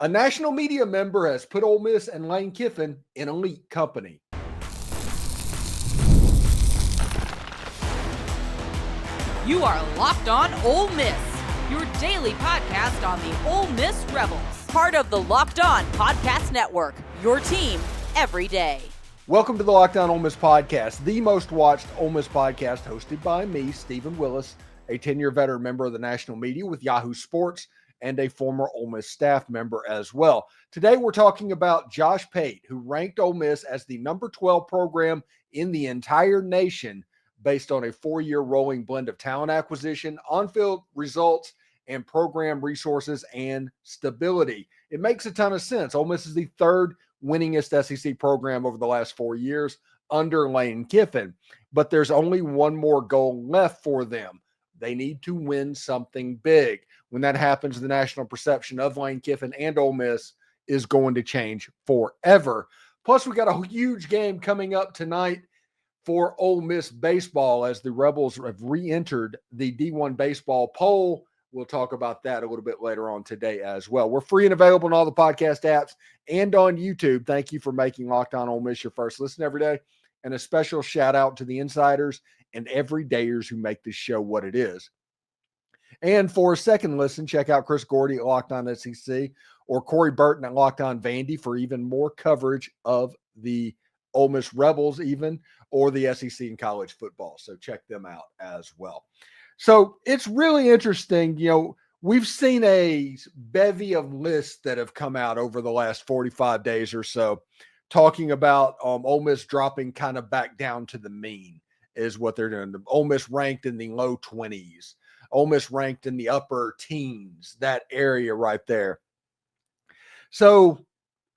A national media member has put Ole Miss and Lane Kiffin in elite company. You are Locked On Ole Miss, your daily podcast on the Ole Miss Rebels. Part of the Locked On Podcast Network, your team every day. Welcome to the Locked On Ole Miss podcast, the most watched Ole Miss podcast hosted by me, Steven Willis, a 10-year veteran member of the national media with Yahoo Sports and a former Ole Miss staff member as well. Today we're talking about Josh Pate, who ranked Ole Miss as the number 12 program in the entire nation based on a 4-year rolling blend of talent acquisition, on-field results, and program resources and stability. It makes a ton of sense. Ole Miss is the third winningest SEC program over the last 4 years under Lane Kiffin, but there's only one more goal left for them. They need to win something big. When that happens, the national perception of Lane Kiffin and Ole Miss is going to change forever. Plus, we got a huge game coming up tonight for Ole Miss baseball as the Rebels have re-entered the D1 baseball poll. We'll talk about that a little bit later on today as well. We're free and available on all the podcast apps and on YouTube. Thank you for making Locked On Ole Miss your first listen every day. And a special shout out to the insiders and everydayers who make this show what it is. And for a second listen, check out Chris Gordy at Locked On SEC or Corey Burton at Locked On Vandy for even more coverage of the Ole Miss Rebels even, or the SEC in college football. So check them out as well. So it's really interesting. You know, we've seen a bevy of lists that have come out over the last 45 days or so talking about Ole Miss dropping kind of back down to the mean is what they're doing. Ole Miss ranked in the low 20s. Ole Miss ranked in the upper teens, that area right there. So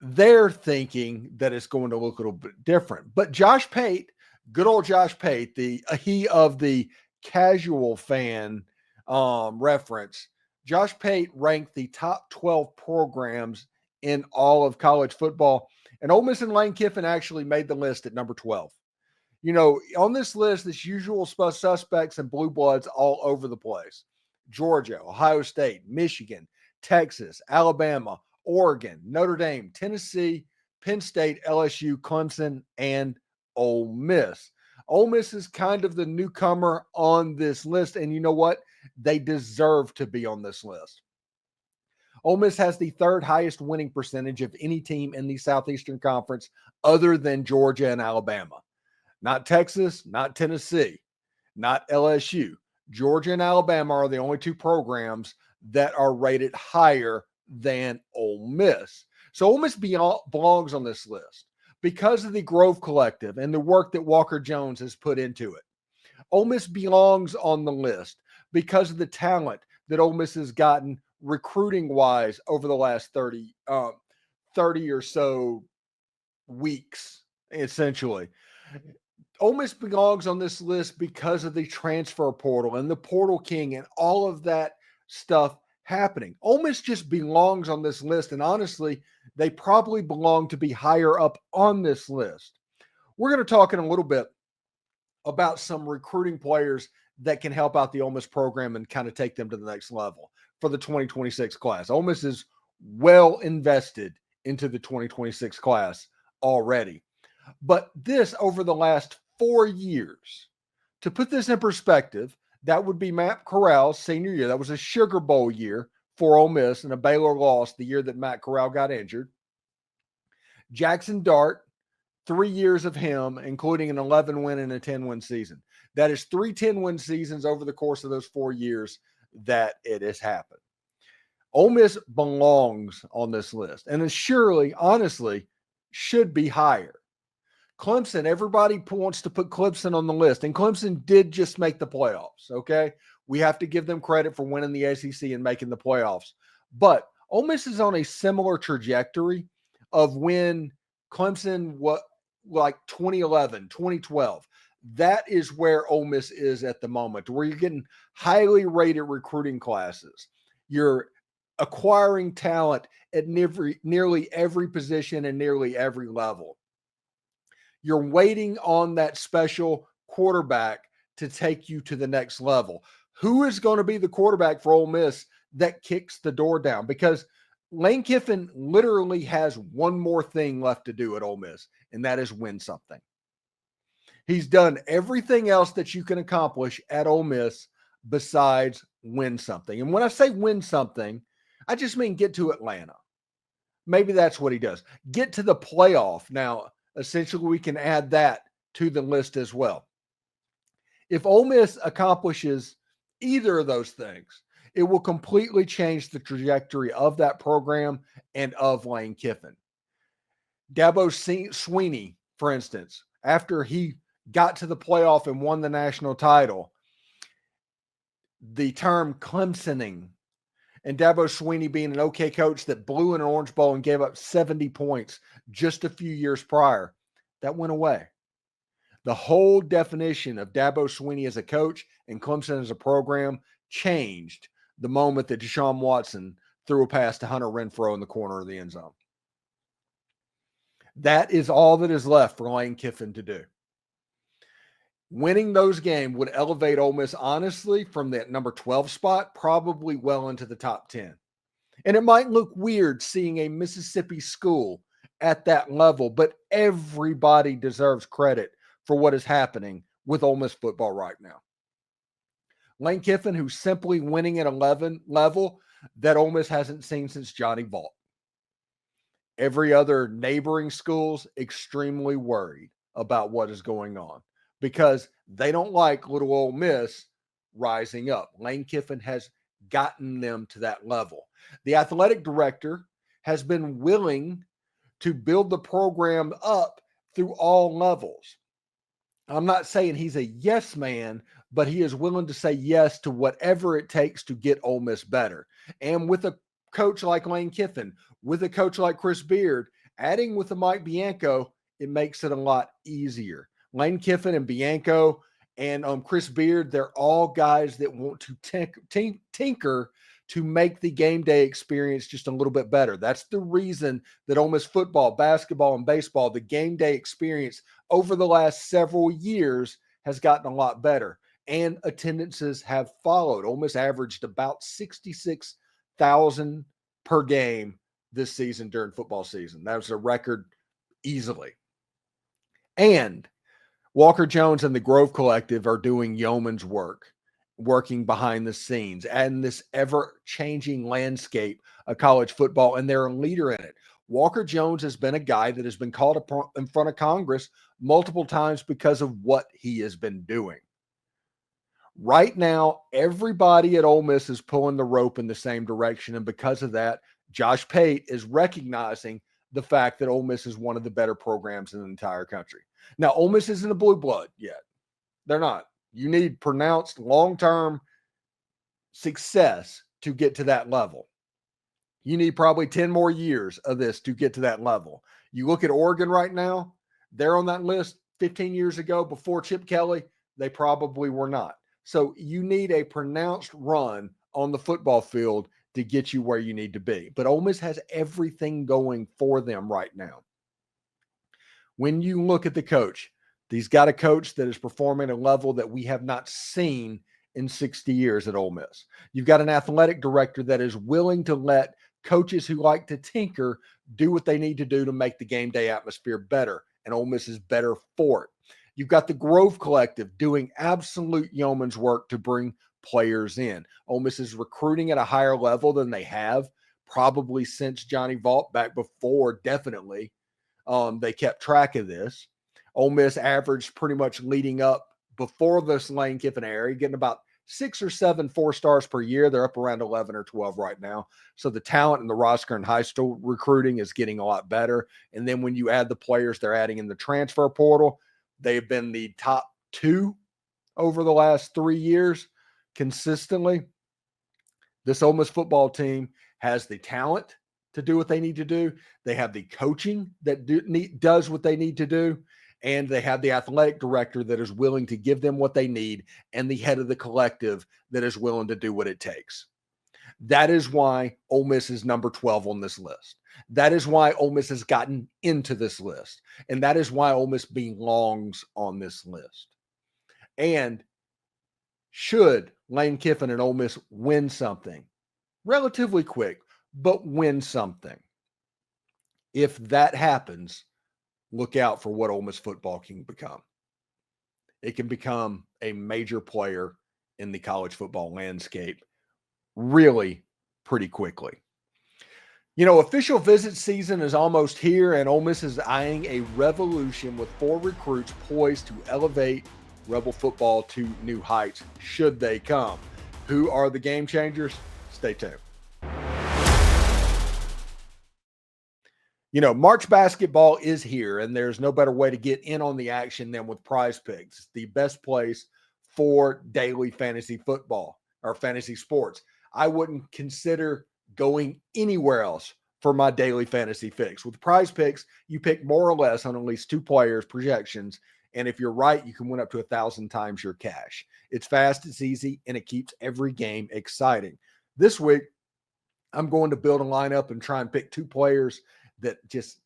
they're thinking that it's going to look a little bit different. But Josh Pate, good old Josh Pate, he of the casual fan reference, Josh Pate ranked the top 12 programs in all of college football. And Ole Miss and Lane Kiffin actually made the list at number 12. You know, on this list, this usual suspects and blue bloods all over the place. Georgia, Ohio State, Michigan, Texas, Alabama, Oregon, Notre Dame, Tennessee, Penn State, LSU, Clemson, and Ole Miss. Ole Miss is kind of the newcomer on this list, and you know what? They deserve to be on this list. Ole Miss has the third highest winning percentage of any team in the Southeastern Conference other than Georgia and Alabama. Not Texas, not Tennessee, not LSU. Georgia and Alabama are the only two programs that are rated higher than Ole Miss. So Ole Miss belongs on this list because of the Grove Collective and the work that Walker Jones has put into it. Ole Miss belongs on the list because of the talent that Ole Miss has gotten recruiting-wise over the last 30 or so weeks, essentially. Ole Miss belongs on this list because of the transfer portal and the portal king and all of that stuff happening. Ole Miss just belongs on this list, and honestly, they probably belong to be higher up on this list. We're going to talk in a little bit about some recruiting players that can help out the Ole Miss program and kind of take them to the next level for the 2026 class. Ole Miss is well invested into the 2026 class already. But this over the last 4 years, to put this in perspective, that would be Matt Corral's senior year. That was a Sugar Bowl year for Ole Miss, and a Baylor loss the year that Matt Corral got injured. Jackson Dart, 3 years of him, including an 11-win and a 10-win season. That is 3 10-win seasons over the course of those 4 years that it has happened. Ole Miss belongs on this list, and it surely, honestly, should be higher. Clemson, everybody wants to put Clemson on the list, and Clemson did just make the playoffs, okay? We have to give them credit for winning the ACC and making the playoffs. But Ole Miss is on a similar trajectory of when Clemson, like 2011, 2012. That is where Ole Miss is at the moment, where you're getting highly rated recruiting classes. You're acquiring talent at nearly every position and nearly every level. You're waiting on that special quarterback to take you to the next level. Who is going to be the quarterback for Ole Miss that kicks the door down? Because Lane Kiffin literally has one more thing left to do at Ole Miss, and that is win something. He's done everything else that you can accomplish at Ole Miss besides win something. And when I say win something, I just mean get to Atlanta. Maybe that's what he does. Get to the playoff. Now, essentially, we can add that to the list as well. If Ole Miss accomplishes either of those things, it will completely change the trajectory of that program and of Lane Kiffin. Dabo Swinney, for instance, after he got to the playoff and won the national title, the term Clemsoning, and Dabo Swinney being an okay coach that blew in an Orange Bowl and gave up 70 points just a few years prior, that went away. The whole definition of Dabo Swinney as a coach and Clemson as a program changed the moment that Deshaun Watson threw a pass to Hunter Renfrow in the corner of the end zone. That is all that is left for Lane Kiffin to do. Winning those games would elevate Ole Miss, honestly, from that number 12 spot, probably well into the top 10. And it might look weird seeing a Mississippi school at that level, but everybody deserves credit for what is happening with Ole Miss football right now. Lane Kiffin, who's simply winning at 11 level that Ole Miss hasn't seen since Johnny Vaught. Every other neighboring school's extremely worried about what is going on because they don't like little Ole Miss rising up. Lane Kiffin has gotten them to that level. The athletic director has been willing to build the program up through all levels. I'm not saying he's a yes man, but he is willing to say yes to whatever it takes to get Ole Miss better. And with a coach like Lane Kiffin, with a coach like Chris Beard, adding with a Mike Bianco, it makes it a lot easier. Lane Kiffin and Bianco and Chris Beard, they're all guys that want to tinker to make the game day experience just a little bit better. That's the reason that Ole Miss football, basketball, and baseball, the game day experience over the last several years has gotten a lot better. And attendances have followed. Ole Miss averaged about 66,000 per game this season during football season. That was a record easily. And Walker Jones and the Grove Collective are doing yeoman's work, working behind the scenes and this ever-changing landscape of college football, and they're a leader in it. Walker Jones has been a guy that has been called in front of Congress multiple times because of what he has been doing. Right now, everybody at Ole Miss is pulling the rope in the same direction, and because of that, Josh Pate is recognizing the fact that Ole Miss is one of the better programs in the entire country. Now, Ole Miss isn't a blue blood yet. They're not. You need pronounced long-term success to get to that level. You need probably 10 more years of this to get to that level. You look at Oregon right now, they're on that list 15 years ago before Chip Kelly. They probably were not. So you need a pronounced run on the football field to get you where you need to be. But Ole Miss has everything going for them right now. When you look at the coach, he's got a coach that is performing at a level that we have not seen in 60 years at Ole Miss. You've got an athletic director that is willing to let coaches who like to tinker do what they need to do to make the game day atmosphere better, and Ole Miss is better for it. You've got the Grove Collective doing absolute yeoman's work to bring players in. Ole Miss is recruiting at a higher level than they have probably since Johnny Vaught, back before, definitely. They kept track of this. Ole Miss averaged pretty much leading up before this Lane Kiffin era, getting about 6 or 7 4-stars per year. They're up around 11 or 12 right now. So the talent in the roster and high school recruiting is getting a lot better. And then when you add the players they're adding in the transfer portal, they've been the top 2 over the last 3 years consistently. This Ole Miss football team has the talent to do what they need to do. They have the coaching that does what they need to do. And they have the athletic director that is willing to give them what they need, and the head of the collective that is willing to do what it takes. That is why Ole Miss is number 12 on this list. That is why Ole Miss has gotten into this list. And that is why Ole Miss belongs on this list. And should Lane Kiffin and Ole Miss win something relatively quick, but win something. If that happens, look out for what Ole Miss football can become. It can become a major player in the college football landscape really pretty quickly. You know, official visit season is almost here, and Ole Miss is eyeing a revolution with 4 recruits poised to elevate Rebel football to new heights should they come. Who are the game changers? Stay tuned. You know, March basketball is here, and there's no better way to get in on the action than with Prize Picks. It's the best place for daily fantasy football or fantasy sports. I wouldn't consider going anywhere else for my daily fantasy fix. With Prize Picks, you pick more or less on at least 2 players' projections, and if you're right, you can win up to 1,000 times your cash. It's fast, it's easy, and it keeps every game exciting. This week, I'm going to build a lineup and try and pick 2 players that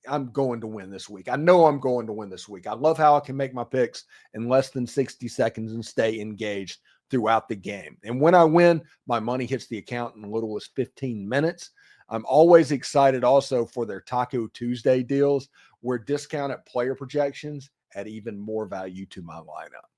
I'm going to win this week. I know I'm going to win this week. I love how I can make my picks in less than 60 seconds and stay engaged throughout the game. And when I win, my money hits the account in as little as 15 minutes. I'm always excited also for their Taco Tuesday deals, where discounted player projections add even more value to my lineup.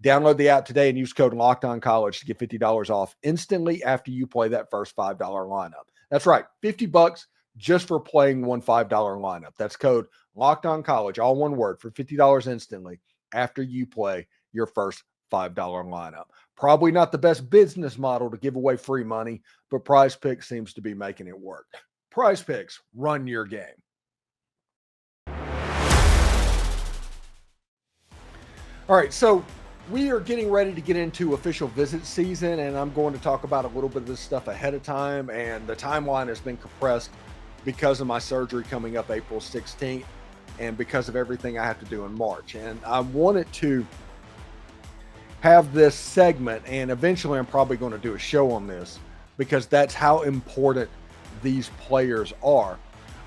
Download the app today and use code LOCKEDONCollege to get $50 off instantly after you play that first $5 lineup. That's right, $50 just for playing one $5 lineup. That's code LOCKEDONCollege, all one word, for $50 instantly after you play your first $5 lineup. Probably not the best business model to give away free money, but Prize Picks seems to be making it work. Prize Picks, run your game. All right, so we are getting ready to get into official visit season, and I'm going to talk about a little bit of this stuff ahead of time, and the timeline has been compressed because of my surgery coming up April 16th and because of everything I have to do in March. And I wanted to have this segment, and eventually I'm probably going to do a show on this because that's how important these players are.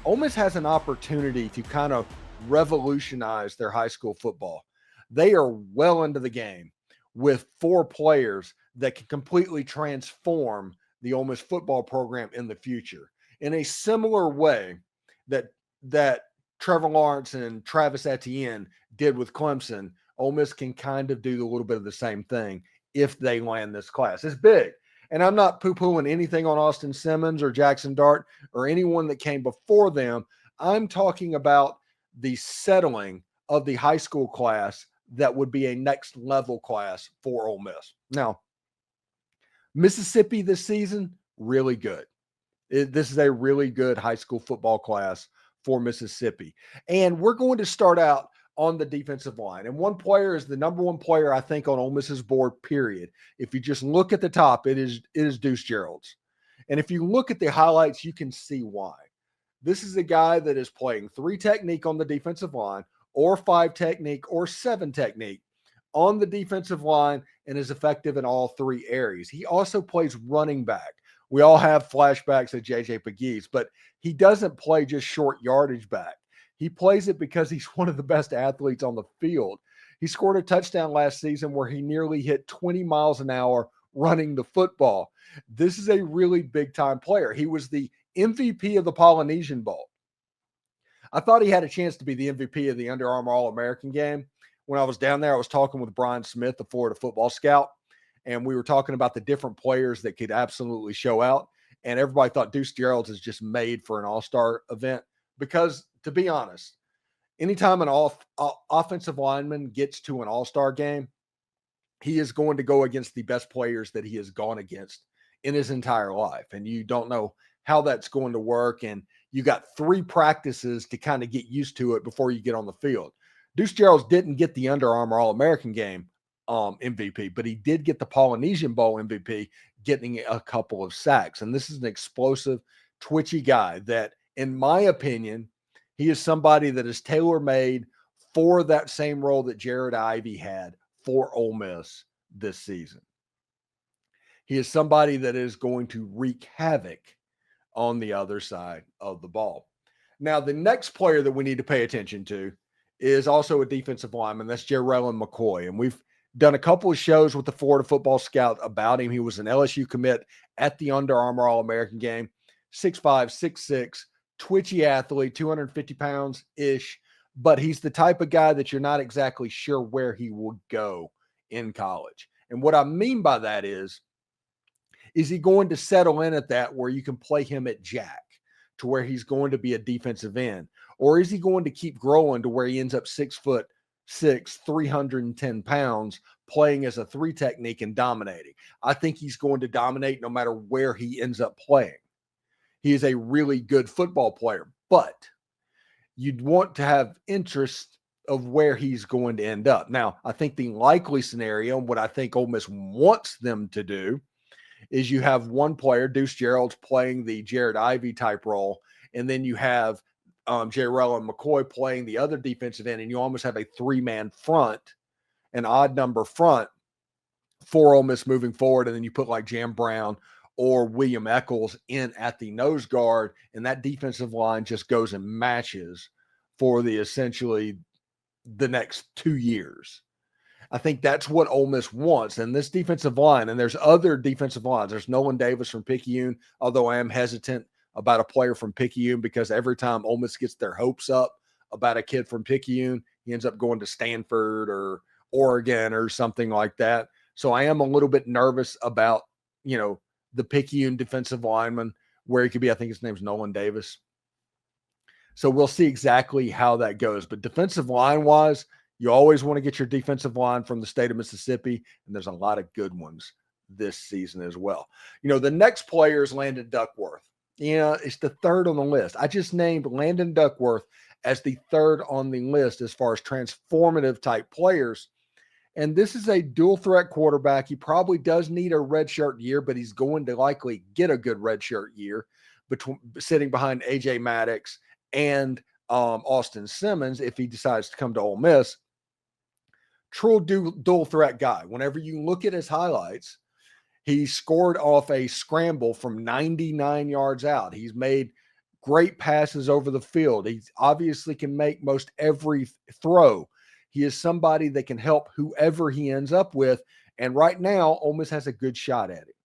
Ole Miss has an opportunity to kind of revolutionize their high school football. They are well into the game with 4 players that can completely transform the Ole Miss football program in the future. In a similar way that Trevor Lawrence and Travis Etienne did with Clemson, Ole Miss can kind of do a little bit of the same thing if they land this class. It's big. And I'm not poo-pooing anything on Austin Simmons or Jackson Dart or anyone that came before them. I'm talking about the settling of the high school class that would be a next level class for Ole Miss. Now, Mississippi this season, really good. This is a really good high school football class for Mississippi. And we're going to start out on the defensive line. And one player is the number 1 player, I think, on Ole Miss's board, period. If you just look at the top, it is Deuce Geralds. And if you look at the highlights, you can see why. This is a guy that is playing 3 technique on the defensive line, or 5 technique, or 7 technique on the defensive line, and is effective in all 3 areas. He also plays running back. We all have flashbacks of J.J. Pegues, but he doesn't play just short yardage back. He plays it because he's one of the best athletes on the field. He scored a touchdown last season where he nearly hit 20 miles an hour running the football. This is a really big-time player. He was the MVP of the Polynesian Bowl. I thought he had a chance to be the MVP of the Under Armour All-American game. When I was down there, I was talking with Brian Smith, the Florida football scout, and we were talking about the different players that could absolutely show out. And everybody thought Deuce Geralds is just made for an all-star event because, to be honest, anytime an offensive lineman gets to an all-star game, he is going to go against the best players that he has gone against in his entire life. And you don't know how that's going to work. And you got 3 practices to kind of get used to it before you get on the field. Deuce Geralds didn't get the Under Armour All-American game MVP, but he did get the Polynesian Bowl MVP, getting a couple of sacks. And this is an explosive, twitchy guy that, in my opinion, he is somebody that is tailor-made for that same role that Jared Ivey had for Ole Miss this season. He is somebody that is going to wreak havoc on the other side of the ball. Now, the next player that we need to pay attention to is also a defensive lineman. That's JaReylan McCoy. And we've done a couple of shows with the Florida Football Scout about him. He was an LSU commit at the Under Armour All-American game. 6'5", 6'6", twitchy athlete, 250 pounds-ish, but he's the type of guy that you're not exactly sure where he will go in college. And what I mean by that is he going to settle in at that where you can play him at jack to where he's going to be a defensive end? Or is he going to keep growing to where he ends up 6'6", 310 pounds, playing as a 3 technique and dominating? I think he's going to dominate no matter where he ends up playing. He is a really good football player, but you'd want to have interest of where he's going to end up. Now, I think the likely scenario, what I think Ole Miss wants them to do, is you have one player, Deuce Geralds, playing the Jared Ivey type role, and then you have JaReylan McCoy playing the other defensive end, and you almost have a 3-man front, an odd number front for Ole Miss moving forward, and then you put like Jam Brown or William Eccles in at the nose guard, and that defensive line just goes and matches for essentially the next 2 years. I think that's what Ole Miss wants. And this defensive line, and there's other defensive lines. There's Nolan Davis from Picayune, although I am hesitant about a player from Picayune because every time Ole Miss gets their hopes up about a kid from Picayune, he ends up going to Stanford or Oregon or something like that. So I am a little bit nervous about, the Picayune defensive lineman, where he could be. I think his name's Nolan Davis. So we'll see exactly how that goes. But defensive line-wise, you always want to get your defensive line from the state of Mississippi, and there's a lot of good ones this season as well. The next player is Landon Duckworth. It's the third on the list. I just named Landon Duckworth as the third on the list as far as transformative type players. And this is a dual threat quarterback. He probably does need a redshirt year, but he's going to likely get a good redshirt year sitting behind A.J. Maddox and Austin Simmons if he decides to come to Ole Miss. True dual threat guy. Whenever you look at his highlights, he scored off a scramble from 99 yards out. He's made great passes over the field. He obviously can make most every throw. He is somebody that can help whoever he ends up with. And right now, Ole Miss has a good shot at it.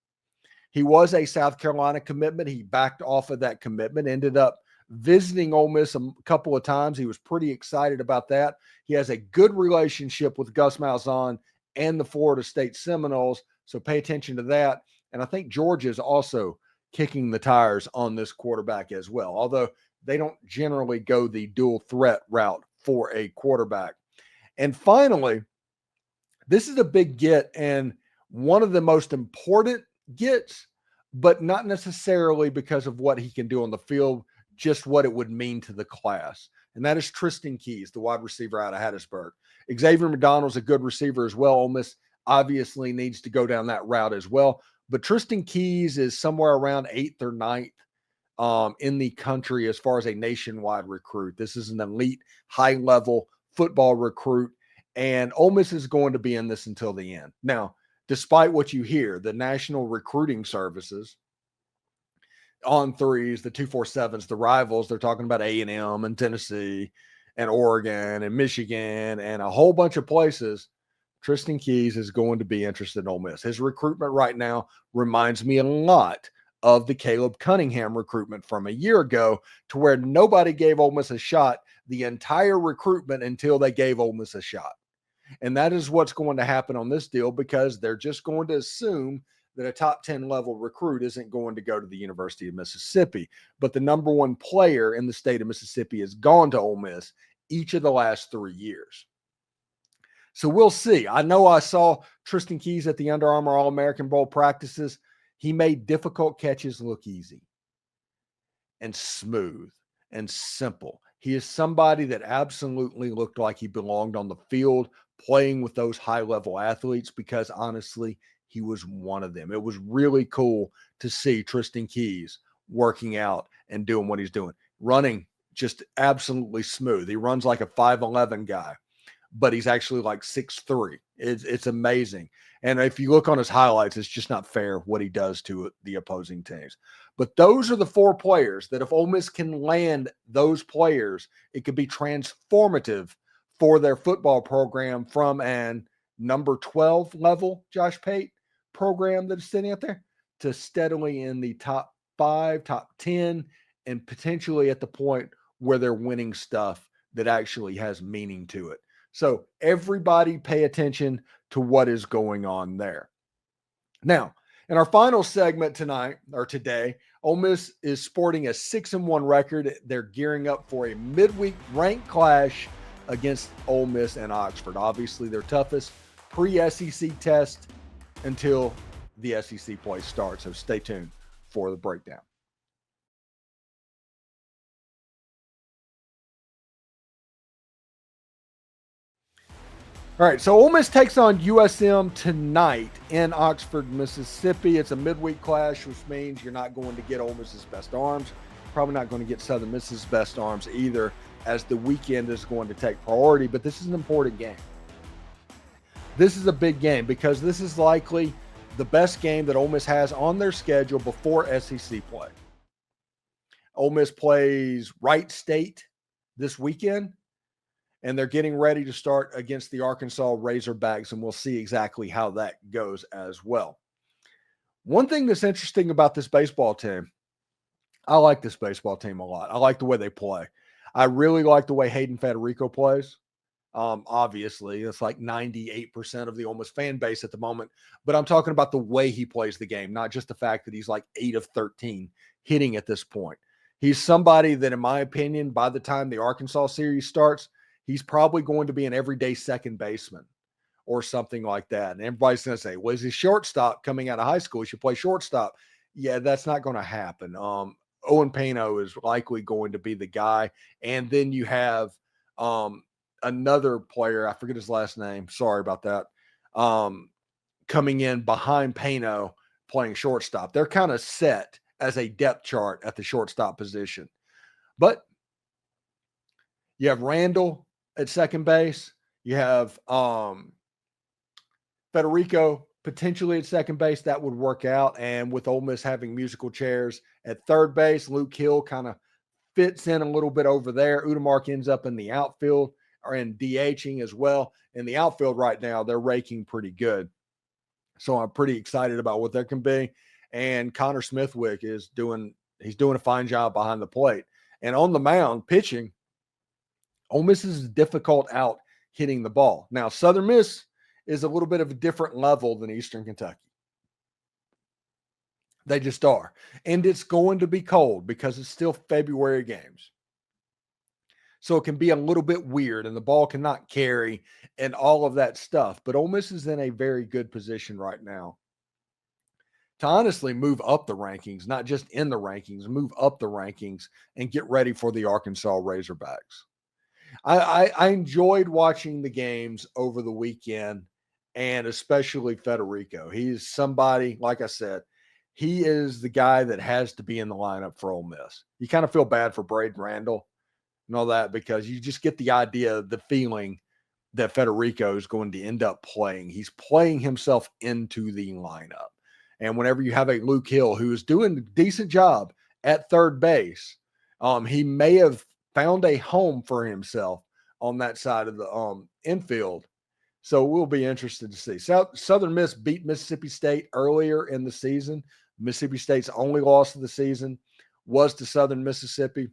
He was a South Carolina commitment. He backed off of that commitment, ended up visiting Ole Miss a couple of times. He was pretty excited about that. He has a good relationship with Gus Malzahn and the Florida State Seminoles, so pay attention to that. And I think Georgia is also kicking the tires on this quarterback as well, although they don't generally go the dual threat route for a quarterback. And finally, this is a big get and one of the most important gets, but not necessarily because of what he can do on the field, just what it would mean to the class. And that is Tristen Keys, the wide receiver out of Hattiesburg. Xavier McDonald's a good receiver as well. Ole Miss obviously needs to go down that route as well. But Tristen Keys is somewhere around 8th or 9th in the country as far as a nationwide recruit. This is an elite, high-level football recruit, and Ole Miss is going to be in this until the end. Now, despite what you hear, the national recruiting services, On Threes, the 247s, the rivals, they're talking about A&M and Tennessee and Oregon and Michigan and a whole bunch of places. Tristen Keys is going to be interested in Ole Miss. His recruitment right now reminds me a lot of the Caleb Cunningham recruitment from a year ago, to where nobody gave Ole Miss a shot the entire recruitment until they gave Ole Miss a shot. And that is what's going to happen on this deal, because they're just going to assume that a top 10 level recruit isn't going to go to the University of Mississippi. But the number one player in the state of Mississippi has gone to Ole Miss each of the last 3 years. So we'll see. I know I saw Tristen Keys at the Under Armour All-American Bowl practices. He made difficult catches look easy and smooth and simple. He is somebody that absolutely looked like he belonged on the field playing with those high-level athletes, because honestly, he was one of them. It was really cool to see Tristen Keys working out and doing what he's doing. Running just absolutely smooth. He runs like a 5'11" guy, but he's actually like 6'3". It's amazing. And if you look on his highlights, it's just not fair what he does to the opposing teams. But those are the 4 players that if Ole Miss can land those players, it could be transformative for their football program from an number 12 level Josh Pate program that is sitting out there to steadily in the top 5, top 10, and potentially at the point where they're winning stuff that actually has meaning to it. So everybody pay attention to what is going on there. Now, in our final segment tonight or today, Ole Miss is sporting a 6-1 record. They're gearing up for a midweek ranked clash against Ole Miss and Oxford. Obviously, their toughest pre-SEC test until the SEC play starts. So stay tuned for the breakdown. All right, so Ole Miss takes on USM tonight in Oxford, Mississippi. It's a midweek clash, which means you're not going to get Ole Miss's best arms. Probably not going to get Southern Miss's best arms either, as the weekend is going to take priority. But this is an important game. This is a big game because this is likely the best game that Ole Miss has on their schedule before SEC play. Ole Miss plays Wright State this weekend, and they're getting ready to start against the Arkansas Razorbacks, and we'll see exactly how that goes as well. One thing that's interesting about this baseball team, I like this baseball team a lot. I like the way they play. I really like the way Hayden Federico plays. Obviously, it's like 98% of the Ole Miss fan base at the moment, but I'm talking about the way he plays the game, not just the fact that he's like 8 of 13 hitting at this point. He's somebody that, in my opinion, by the time the Arkansas series starts, he's probably going to be an everyday second baseman or something like that. And everybody's going to say, well, he's a shortstop coming out of high school. He should play shortstop. Yeah, that's not going to happen. Owen Pano is likely going to be the guy. And then you have another player, I forget his last name. Sorry about that. Coming in behind Pano playing shortstop. They're kind of set as a depth chart at the shortstop position. But you have Randall at second base. You have Federico potentially at second base. That would work out. And with Ole Miss having musical chairs at third base, Luke Hill kind of fits in a little bit over there. Udemark ends up in the outfield or in DHing as well. In the outfield right now, they're raking pretty good. So I'm pretty excited about what there can be. And Connor Smithwick is doing a fine job behind the plate. And on the mound, pitching, Ole Miss is difficult out hitting the ball. Now, Southern Miss is a little bit of a different level than Eastern Kentucky. They just are. And it's going to be cold because it's still February games. So it can be a little bit weird and the ball cannot carry and all of that stuff. But Ole Miss is in a very good position right now to honestly move up the rankings, not just in the rankings, move up the rankings and get ready for the Arkansas Razorbacks. I enjoyed watching the games over the weekend, and especially Federico. He's somebody, like I said, he is the guy that has to be in the lineup for Ole Miss. You kind of feel bad for Braden Randall and all that because you just get the idea, the feeling that Federico is going to end up playing. He's playing himself into the lineup. And whenever you have a Luke Hill who is doing a decent job at third base, he may have found a home for himself on that side of the infield. So we'll be interested to see. Southern Miss beat Mississippi State earlier in the season. Mississippi State's only loss of the season was to Southern Mississippi.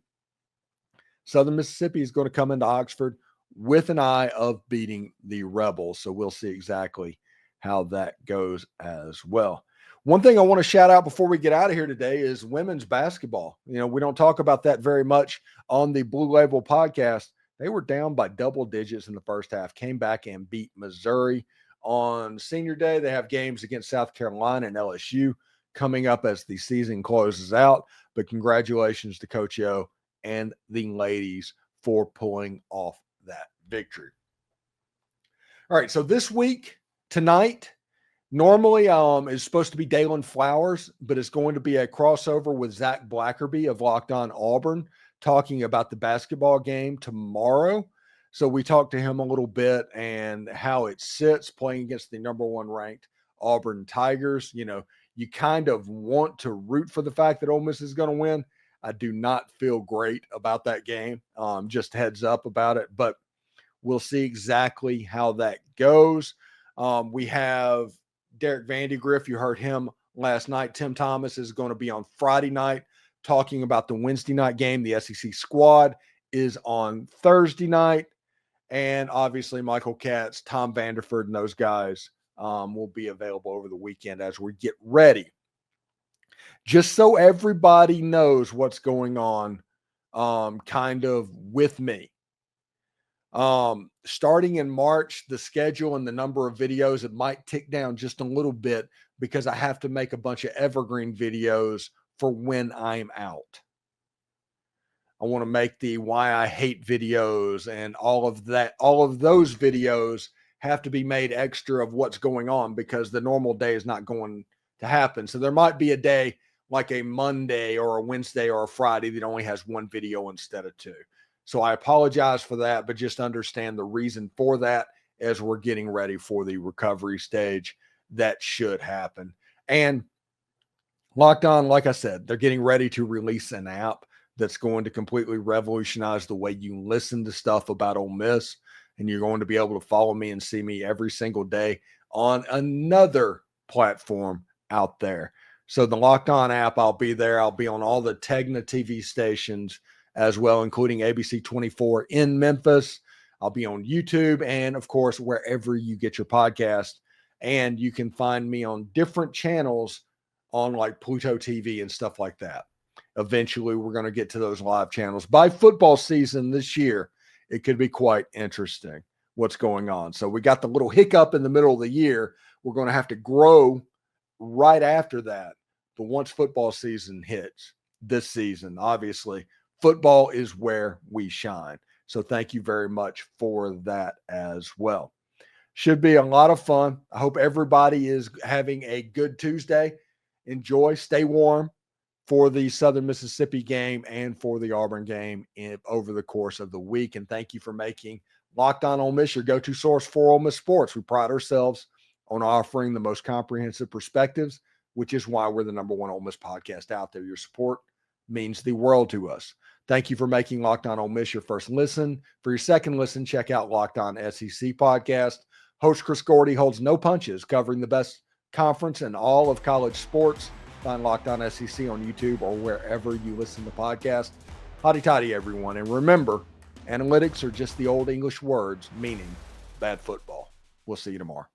Southern Mississippi is going to come into Oxford with an eye of beating the Rebels. So we'll see exactly how that goes as well. One thing I want to shout out before we get out of here today is women's basketball. You know, we don't talk about that very much on the Blue Label podcast. They were down by double digits in the first half, came back and beat Missouri. On senior day, they have games against South Carolina and LSU coming up as the season closes out. But congratulations to Coach O and the ladies for pulling off that victory. All right, so this week, tonight, normally is supposed to be Dalen Flowers, but it's going to be a crossover with Zach Blackerby of Locked On Auburn talking about the basketball game tomorrow. So we talked to him a little bit and how it sits playing against the number 1 ranked Auburn Tigers. You know, you kind of want to root for the fact that Ole Miss is going to win. I do not feel great about that game. Just heads up about it, but we'll see exactly how that goes. We have Derek Vandegrift. You heard him last night. Tim Thomas is going to be on Friday night talking about the Wednesday night game. The SEC squad is on Thursday night. And obviously Michael Katz, Tom Vanderford, and those guys will be available over the weekend as we get ready. Just so everybody knows what's going on kind of with me. Starting in March, the schedule and the number of videos, it might tick down just a little bit because I have to make a bunch of evergreen videos for when I'm out. I want to make the why I hate videos and all of that. All of those videos have to be made extra of what's going on because the normal day is not going to happen. So there might be a day like a Monday or a Wednesday or a Friday that only has one video instead of two. So I apologize for that, but just understand the reason for that as we're getting ready for the recovery stage. That should happen. And Locked On, like I said, they're getting ready to release an app that's going to completely revolutionize the way you listen to stuff about Ole Miss. And you're going to be able to follow me and see me every single day on another platform out there. So the Locked On app, I'll be there. I'll be on all the Tegna TV stations as well, including ABC 24 in Memphis. I'll be on YouTube and, of course, wherever you get your podcast. And you can find me on different channels on like Pluto TV and stuff like that. Eventually, we're going to get to those live channels. By football season this year, it could be quite interesting what's going on. So we got the little hiccup in the middle of the year. We're going to have to grow right after that. But once football season hits this season, obviously, football is where we shine. So thank you very much for that as well. Should be a lot of fun. I hope everybody is having a good Tuesday. Enjoy, stay warm for the Southern Mississippi game and for the Auburn game over the course of the week. And thank you for making Locked On Ole Miss your go-to source for Ole Miss sports. We pride ourselves on offering the most comprehensive perspectives, which is why we're the #1 Ole Miss podcast out there. Your support means the world to us. Thank you for making Locked On Ole Miss your first listen. For your second listen, check out Locked On SEC podcast. Host Chris Gordy holds no punches, covering the best conference and all of college sports. Find Locked On SEC on YouTube or wherever you listen to podcasts. Hotty toddy, everyone. And remember, analytics are just the old English words meaning bad football. We'll see you tomorrow.